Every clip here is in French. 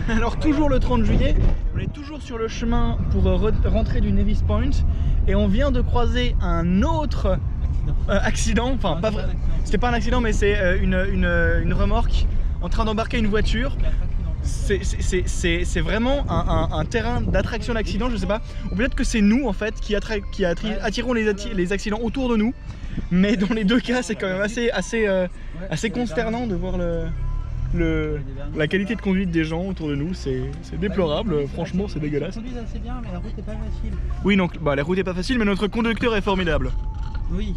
Alors toujours le 30 juillet, on est toujours sur le chemin pour rentrer du Nevis Point et on vient de croiser un autre accident, enfin pas vrai, c'était pas un accident mais c'est une remorque en train d'embarquer une voiture. C'est vraiment un terrain d'attraction d'accident, je sais pas, ou peut-être que c'est nous en fait qui attirons les accidents autour de nous, mais dans les deux cas c'est quand même assez consternant de voir la qualité de conduite des gens autour de nous, c'est déplorable, franchement c'est dégueulasse. Ils conduisent assez bien mais la route est pas facile. Oui donc bah, la route est pas facile mais notre conducteur est formidable. Oui,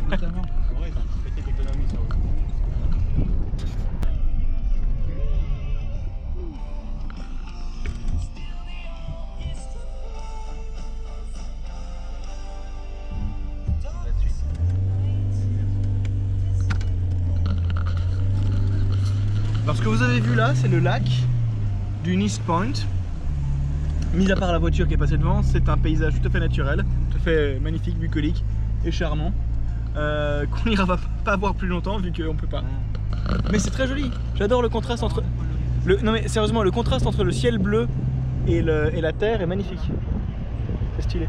notamment. En vrai, ils ont pété d'économie sur le coup. Alors ce que vous avez vu là, c'est le lac du Nevis Point. Mis à part la voiture qui est passée devant, c'est un paysage tout à fait naturel, tout à fait magnifique, bucolique et charmant. Qu'on n'ira pas voir plus longtemps vu qu'on peut pas. Mais c'est très joli. J'adore le contraste entre... Non mais sérieusement, le contraste entre le ciel bleu et la terre est magnifique. C'est stylé.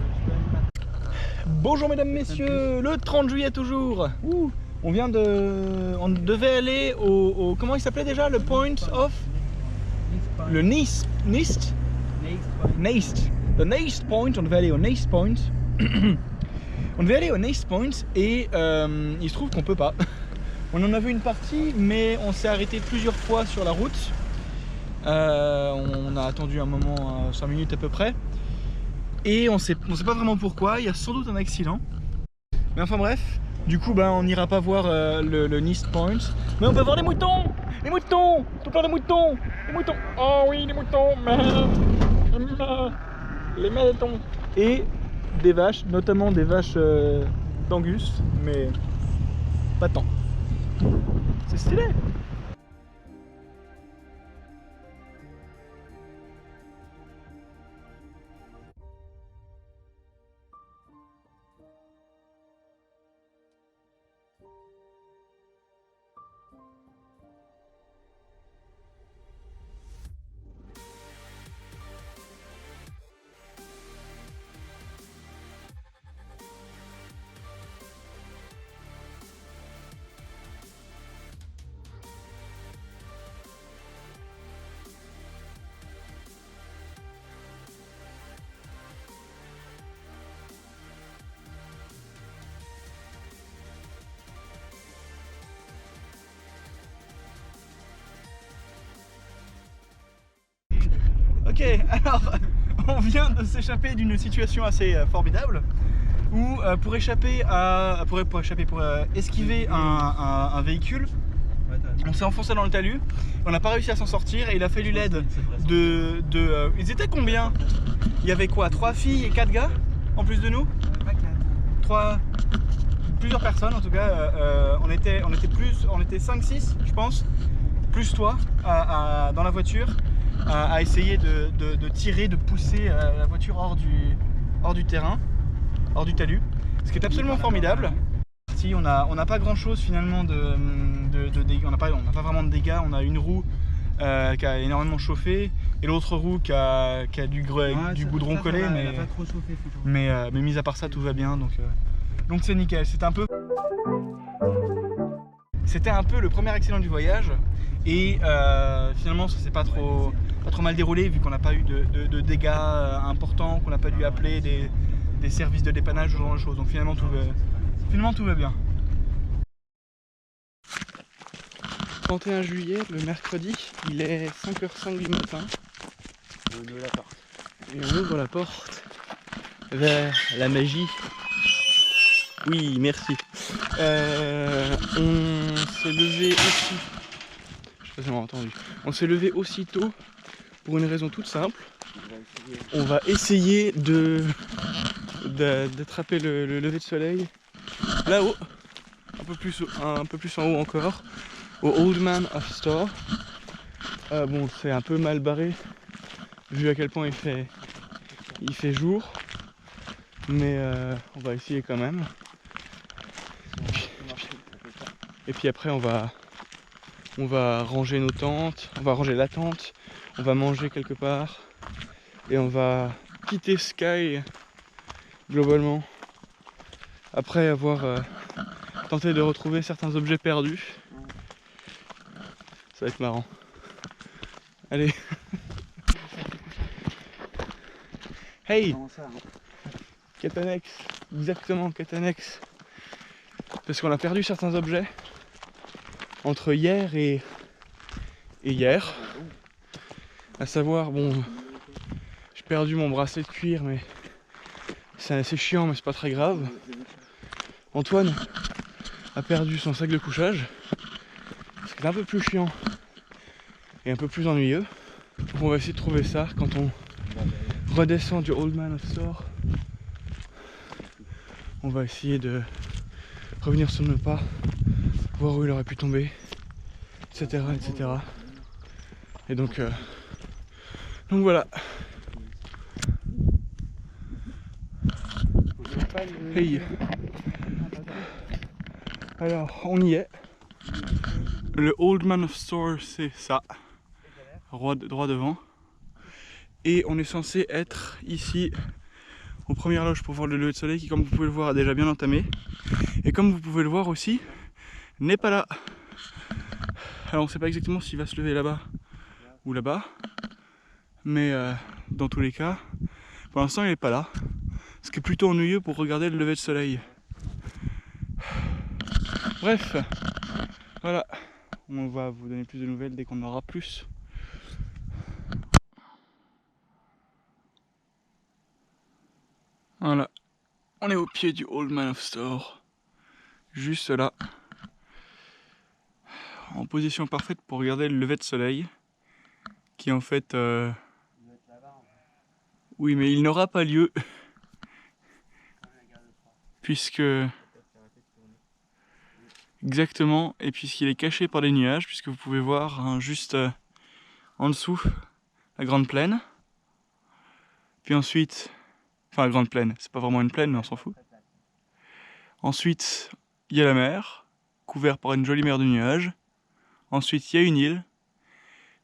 Bonjour mesdames, messieurs, le 30 juillet toujours. Ouh. On devait aller au comment il s'appelait déjà, le Point of le Nevis The Nevis Point. On devait aller au Nevis Point. On devait aller au Nevis Point et il se trouve qu'on peut pas. On en a vu une partie mais on s'est arrêté plusieurs fois sur la route. On a attendu un moment, 5 minutes à peu près. Et on sait pas vraiment pourquoi, il y a sans doute un accident. Mais enfin bref. Du coup, ben, on n'ira pas voir le Nevis Point, mais on peut voir les moutons! Les moutons! Tout plein de moutons! Les moutons! Oh oui, les moutons! Les moutons! Et des vaches, notamment des vaches d'Angus, mais pas tant. C'est stylé! Ok, alors on vient de s'échapper d'une situation assez formidable où pour esquiver un véhicule, on s'est enfoncé dans le talus, on n'a pas réussi à s'en sortir et il a fallu l'aide ils étaient combien? Il y avait quoi? 3 filles et 4 gars en plus de nous? Plusieurs personnes en tout cas, on était 5-6 je pense, plus toi dans la voiture. À essayer de tirer, de pousser la voiture hors du terrain, hors du talus, ce qui est absolument formidable. Si on n'a pas grand chose finalement de dégâts, on n'a pas vraiment de dégâts, on a une roue qui a énormément chauffé et l'autre roue qui a du goudron collé, mais mis à part ça tout va bien, donc c'est nickel. C'était un peu le premier accident du voyage et finalement ça s'est pas trop mal déroulé vu qu'on n'a pas eu de dégâts importants, qu'on n'a pas dû appeler des services de dépannage ou ce genre de choses, donc finalement tout va bien. 31 juillet, le mercredi, il est 5h05 du matin. Et on ouvre la porte vers la magie. Oui, merci. On s'est levé aussi. Je sais pas si on m'a entendu. On s'est levé aussitôt pour une raison toute simple. On va essayer d'attraper le lever de soleil là-haut, un peu plus en haut encore, au Old Man of Storr. Bon, c'est un peu mal barré vu à quel point il fait jour, mais on va essayer quand même. Et puis après on va ranger nos tentes, on va ranger la tente, On va manger quelque part et on va quitter Skye globalement après avoir tenté de retrouver certains objets perdus. Ça va être marrant. Allez. Hey, Comment ça, hein? Catanex, exactement Catanex. Parce qu'on a perdu certains objets entre hier et hier. À savoir, bon, j'ai perdu mon bracelet de cuir, mais c'est assez chiant, mais c'est pas très grave. Antoine a perdu son sac de couchage, ce qui est un peu plus chiant et un peu plus ennuyeux. Donc on va essayer de trouver ça quand on redescend du Old Man of Store. On va essayer de revenir sur nos pas, voir où il aurait pu tomber, etc. etc. Et donc voilà. Hey. Alors on y est. Le Old Man of Store, c'est ça, droit devant. Et on est censé être ici aux premières loges pour voir le lever de soleil qui, comme vous pouvez le voir, a déjà bien entamé. Et comme vous pouvez le voir aussi, n'est pas là. Alors on ne sait pas exactement s'il va se lever là-bas ou là-bas. Mais dans tous les cas, pour l'instant il n'est pas là. Ce qui est plutôt ennuyeux pour regarder le lever de soleil. Bref, voilà. On va vous donner plus de nouvelles dès qu'on en aura plus. Voilà, on est au pied du Old Man of Store, juste là, en position parfaite pour regarder le lever de soleil, qui en fait, oui, mais il n'aura pas lieu, puisque, exactement, et puisqu'il est caché par les nuages, puisque vous pouvez voir hein, juste en dessous la grande plaine, puis ensuite, enfin la grande plaine, c'est pas vraiment une plaine mais on s'en fout. Ensuite il y a la mer, couverte par une jolie mer de nuages. Ensuite il y a une île.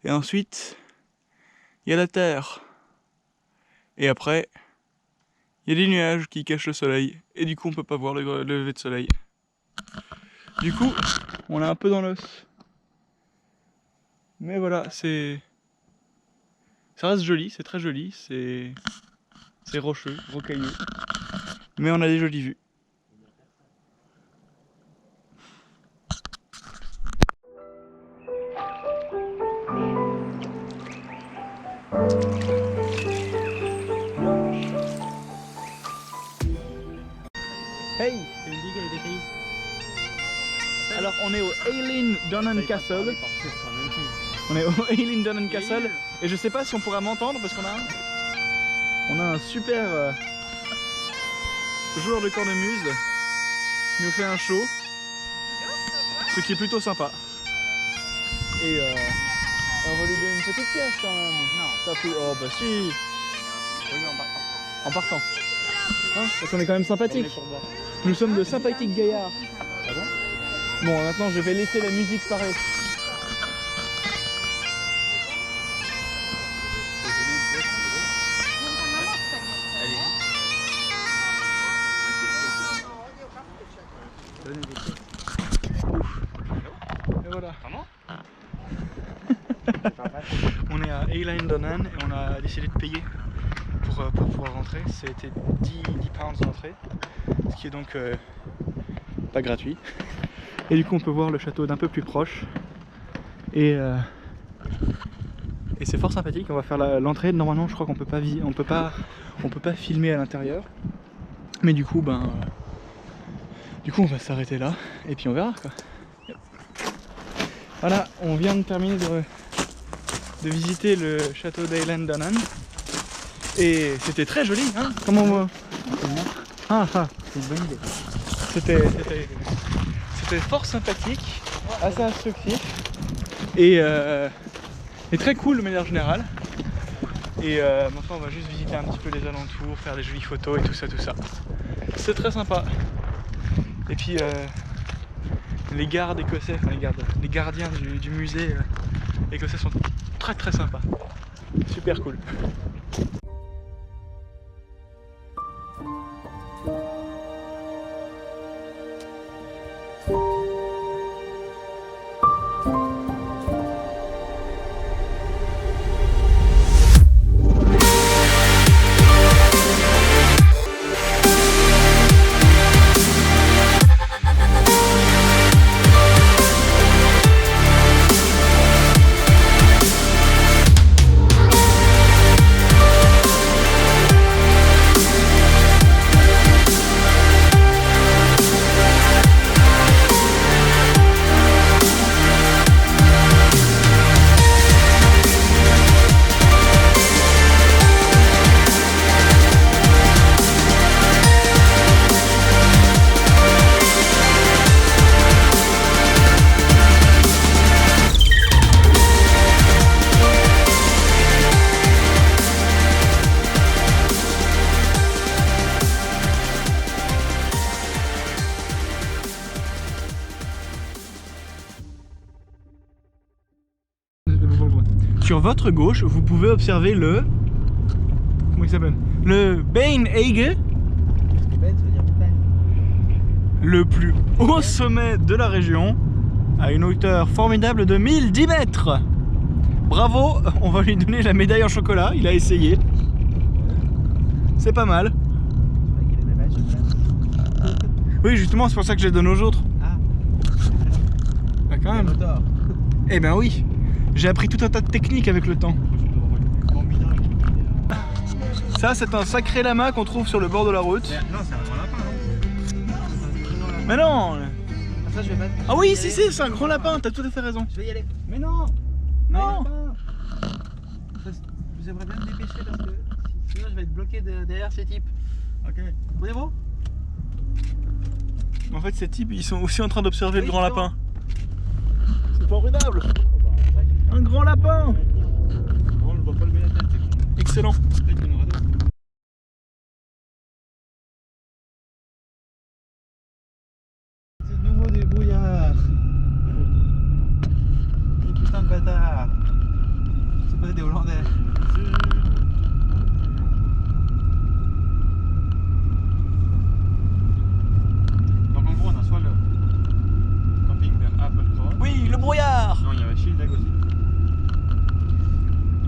Et ensuite il y a la terre. Et après il y a des nuages qui cachent le soleil. Et du coup on peut pas voir le lever de soleil. Du coup on est un peu dans l'os. Mais voilà, ça reste joli, c'est très joli, c'est rocheux, rocailleux, mais on a des jolies vues. Hey! C'est une digue avec des cailloux. Alors on est au Eilean Donan Castle. On est au Eilean Donan Castle et je sais pas si on pourra m'entendre parce qu'on a un super joueur de cornemuse qui nous fait un show, ce qui est plutôt sympa. Et on va lui donner une petite pièce quand même. Non. Ça fait... Oh bah si. Oui, en partant. En partant. Hein, parce qu'on est quand même sympathique. Nous sommes de sympathiques gaillards. Ah bon? Bon, maintenant je vais laisser la musique parler. Et voilà. Comment? On est à Eilean Donan et on a décidé de payer pour pouvoir rentrer. C'était 10 pounds d'entrée, ce qui est donc pas gratuit. Et du coup on peut voir le château d'un peu plus proche. Et c'est fort sympathique. On va faire l'entrée. Normalement je crois qu'on peut pas filmer à l'intérieur. Mais du coup on va s'arrêter là et puis on verra quoi. Voilà, on vient de terminer de visiter le château d'Eilean Donan et c'était très joli, hein. Comment on voit? C'est une bonne idée. C'était fort sympathique, assez instructif et très cool de manière générale. Et maintenant on va juste visiter un petit peu les alentours, faire des jolies photos et tout ça. C'est très sympa. Et puis les gardes écossais, enfin les gardiens du musée écossais sont très très sympa. Super cool. Sur votre gauche, vous pouvez observer le... Comment il s'appelle? Le Beinhege, le plus haut sommet de la région, à une hauteur formidable de 1010 mètres. Bravo, on va lui donner la médaille en chocolat, il a essayé. C'est pas mal. Oui, justement, c'est pour ça que je les donne aux autres. Ah, Bah quand même. Eh ben oui, j'ai appris tout un tas de techniques avec le temps. Ça, c'est un sacré lama qu'on trouve sur le bord de la route. non, c'est un grand lapin, non? Mais non! Ah, ça, je vais pas. Ah oui, si, c'est un grand lapin, t'as tout à fait raison. Je vais y aller. Mais non! Non! J'aimerais bien me dépêcher parce que sinon je vais être bloqué derrière ces types. Ok. Voulez-vous? En fait, ces types, ils sont aussi en train d'observer le Oui, grand justement. lapin. C'est formidable! Un grand lapin! On ne voit pas lever la tête, c'est con. Excellent. Peut-être qu'il y en aura d'autres. C'est de nouveau des brouillards. Oh putain de bâtard. C'est pas des Hollandais. Donc en gros, on a soit le camping vers Applecross. Oui, le brouillard! Non, il y avait Schildag aussi.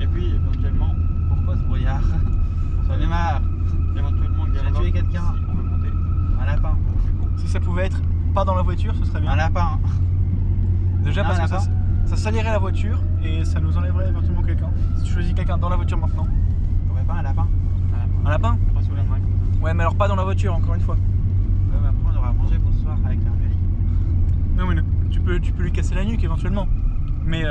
Et puis éventuellement, Pourquoi ce brouillard? J'en ai marre. éventuellement Guerlain, tué quelqu'un. si on veut monter. Un lapin. Si ça pouvait être pas dans la voiture, ce serait bien. Un lapin. Déjà Un parce que lapin. ça salirait la voiture et ça nous enlèverait éventuellement quelqu'un. Si tu choisis quelqu'un dans la voiture maintenant. T'aurais pas un lapin? Un lapin? Pas sous la main comme ça. Ouais, mais alors pas dans la voiture, encore une fois. Ouais, mais après on aura à manger pour ce soir avec un Airbnb. Non, mais non. Tu peux lui casser la nuque éventuellement. Mais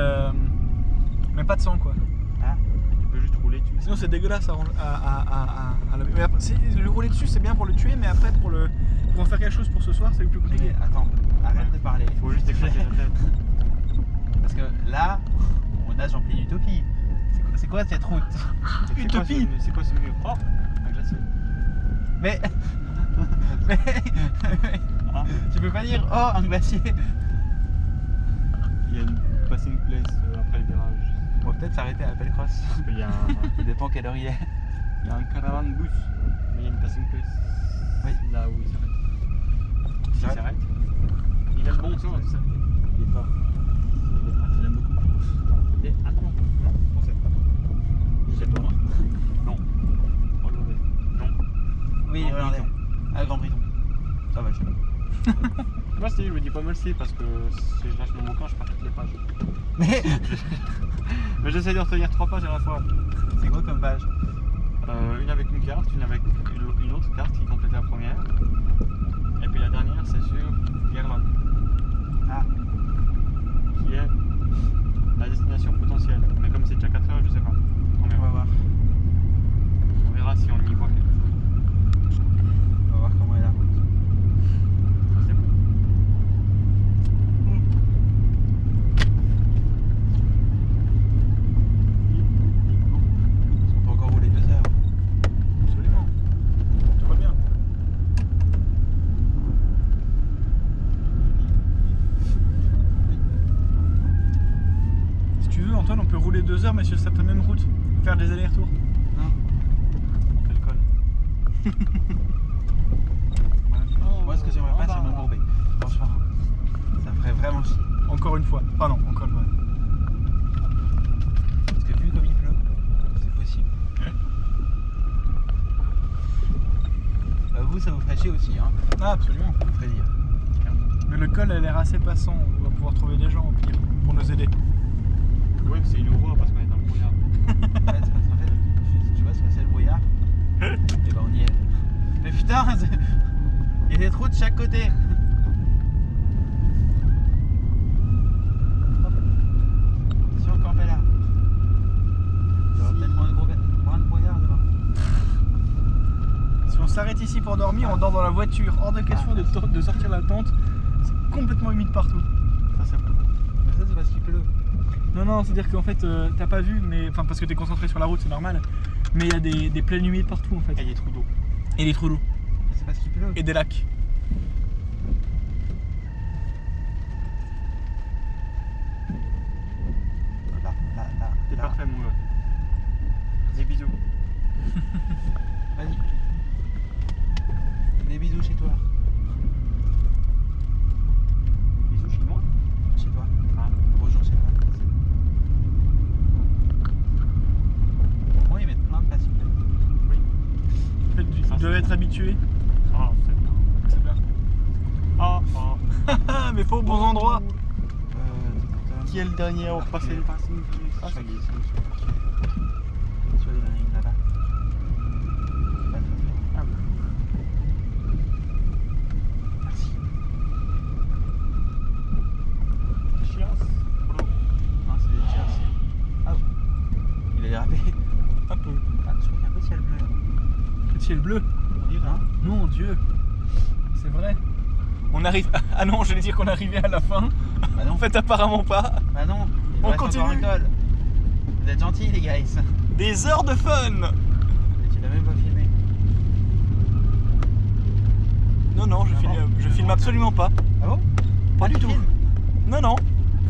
pas de sang, quoi. Ah. Tu peux juste rouler dessus. Sinon, c'est dégueulasse à la... Mais après, le rouler dessus, c'est bien pour le tuer, mais après, pour en faire quelque chose pour ce soir, c'est le plus compliqué. Mais attends, arrête de parler. Il faut juste éclater la tête. Parce que là, on nage en pleine utopie. C'est quoi cette route? Utopie. C'est quoi ce mur? Oh, un glacier. Mais. Mais. Ah, Tu peux pas dire oh un glacier. il y a une passing place après le virage. On va peut-être s'arrêter à Applecross. Parce qu'il y a un, Ça dépend quelle heure il est. il y a un caravan bus. Mais il y a une passing place. Oui. Là où il s'arrête. Il Il s'arrête. s'arrête. Il a le bon sens. Ça. Il est pas. Il aime beaucoup. Il est allemand. Non, français. J'aime pas. Non. Hollandais. Non. Oui, Grand hollandais. Briton. Ah, Grand Briton. Ça va, je sais pas. Moi, je me dis pas mal si parce que si je lâche mon bouquin, je perds toutes les pages. Mais Mais j'essaie de retenir 3 pages à la fois. c'est quoi comme page? Une avec une carte, une avec une autre carte qui complète la première. Et puis la dernière, c'est sur Guerlain, Ah, qui est la destination potentielle. Mais comme c'est déjà 4 heures, je sais pas. On on va verra, voir. on verra si on y voit quelque chose. On va voir comment est la route. Ça, c'est bon. On peut encore rouler 2 heures. Absolument. Tout va bien. rouler 2 heures mais sur cette même route. Faire des allers-retours. Non. Quel col. Moi, ce que j'aimerais pas, c'est m'embourber. Franchement, ça me ferait vraiment chier. Encore une fois. Pardon, encore une fois. Parce que vu comme il pleut, c'est possible. Bah, vous, ça vous ferait chier aussi, hein. Ah, absolument. Ça vous ferait dire. Mais le col a l'air assez passant. On va pouvoir trouver des gens au pire pour nous aider. Oui, c'est une voie parce qu'on est dans le brouillard. Ouais, c'est parce qu'en fait, tu vois ce que c'est le brouillard? Et bah, on y est. Mais putain, il y a des trous de chaque côté. Si on campait là, il y aura peut-être moins de brouillard devant. Si on s'arrête ici pour dormir, on dort dans la voiture. Hors de question de sortir la tente. C'est complètement humide partout. Ça, c'est bon. Mais ça, c'est parce qu'il pleut. Non, non, c'est-à-dire qu'en fait, t'as pas vu, mais enfin parce que t'es concentré sur la route, c'est normal. Mais il y a des plaines humides partout en fait. Et il y a des trous d'eau. Et des trous d'eau. C'est parce qu'il pleut. Et des lacs. Là. C'est parfait, mon gars. Des bisous. Vas-y. Des bisous chez toi. Bisous chez moi. Chez toi. Ah. Bonjour chez toi. Au moins, ils mettent plein de faciles. Oui. En fait, ils doivent être habitués. Ah, c'est bien. C'est bien. Ah, Ah, mais pas aux bons endroits. Qui est le dernier à repasser le passing? Ah, ça y est, c'est sur les lignes là-bas. Ah, bon. Merci. Cheers. Non, c'est des cheers. Ah, il a dérapé. Un peu. Ah, je crois qu'il y a un peu de ciel bleu. Le ciel bleu. On dirait, hein? Mon Dieu. C'est vrai. On arrive. Ah non, j'allais dire qu'on arrivait à la fin. Bah non. En fait, apparemment pas. Bah non, il On reste continue. encore un col. Vous êtes gentils les guys. Des heures de fun. Mais tu l'as même pas filmé. Non, non, je filme absolument pas. Ah bon? Pas du tu tout. filmes? Non, non.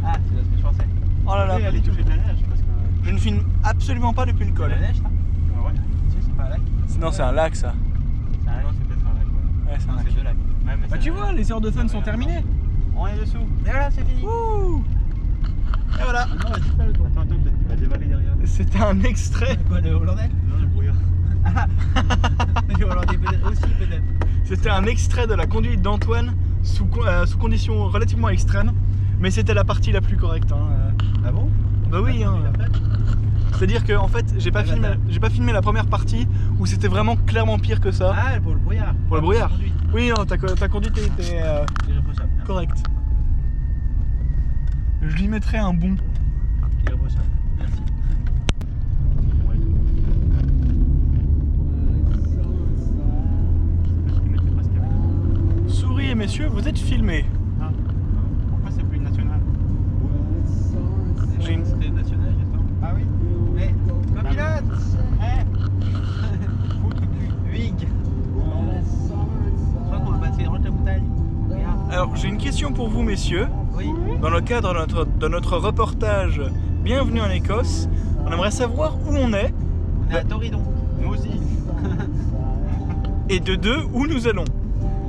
Ah, c'est ce que je pensais. Oh là là. Et aller toucher de la neige parce que. Je ne filme absolument pas depuis le De col. la neige, ça? Ah ouais. Tu sais, c'est pas un lac. Non, c'est un lac ça. C'est un Ah lac. non, c'est peut-être un lac, ouais. Ouais, c'est un Non, lac. c'est deux lacs. Ouais, mais Bah, c'est tu un vois, lac. les heures de fun sont terminées. On est dessous. Et voilà, c'est fini. Ouh. Et voilà. Ah non, vas-y, fais le tour. Attends, peut-être qu'il va dévaler derrière. C'était un extrait. Quoi, le Hollandais? Non, le brouillard. Le Hollandais peut-être aussi, peut-être. C'était un extrait de la conduite d'Antoine sous conditions relativement extrêmes. Mais c'était la partie la plus correcte. Hein. Ah bon? Bah oui. Hein. C'est-à-dire que en fait, j'ai pas Ah, bah, filmé la première partie où c'était vraiment clairement pire que ça. Ah, pour le brouillard. Pour le brouillard. Conduite. Oui, non, ta conduite était Irréprochable. Merci. correcte. Je lui mettrais un bon. Irréprochable. Merci. Ouais. Je mettais presque avec. Souris et messieurs, vous êtes filmés. Ah. Pourquoi c'est plus national? J'ai une- C'était national, j'attends. Ah oui? Mais, copilote! Huyghe! Je crois qu'on va passer rentre la bouteille. Regarde. Alors, j'ai une question pour vous, messieurs. Oui. Dans le cadre de notre reportage Bienvenue en Écosse, on aimerait savoir où on est On est à Torridon. Nous aussi. et de deux où nous allons.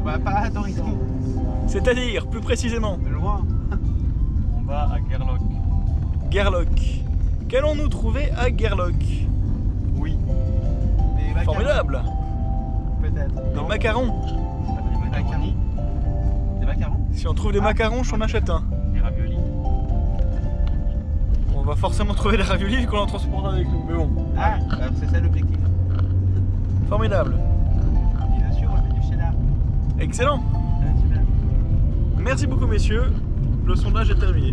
Bah, pas à Torridon. C'est-à-dire, plus précisément, Loin. On va à Gerlock. Gerlock. Qu'allons-nous trouver à Gerlock? Oui. Des macarons. Formidable. Peut-être. Des macarons. C'est pas des macaronis. Des macarons? Si on trouve des macarons, j'en achète un. Des raviolis. On va forcément trouver des raviolis vu qu'on en transporte avec nous. Mais bon, Ah, bah, c'est ça l'objectif. formidable. Et dessus, on fait du cheddar. Excellent. Ah, super. Merci beaucoup, messieurs. Le sondage est terminé.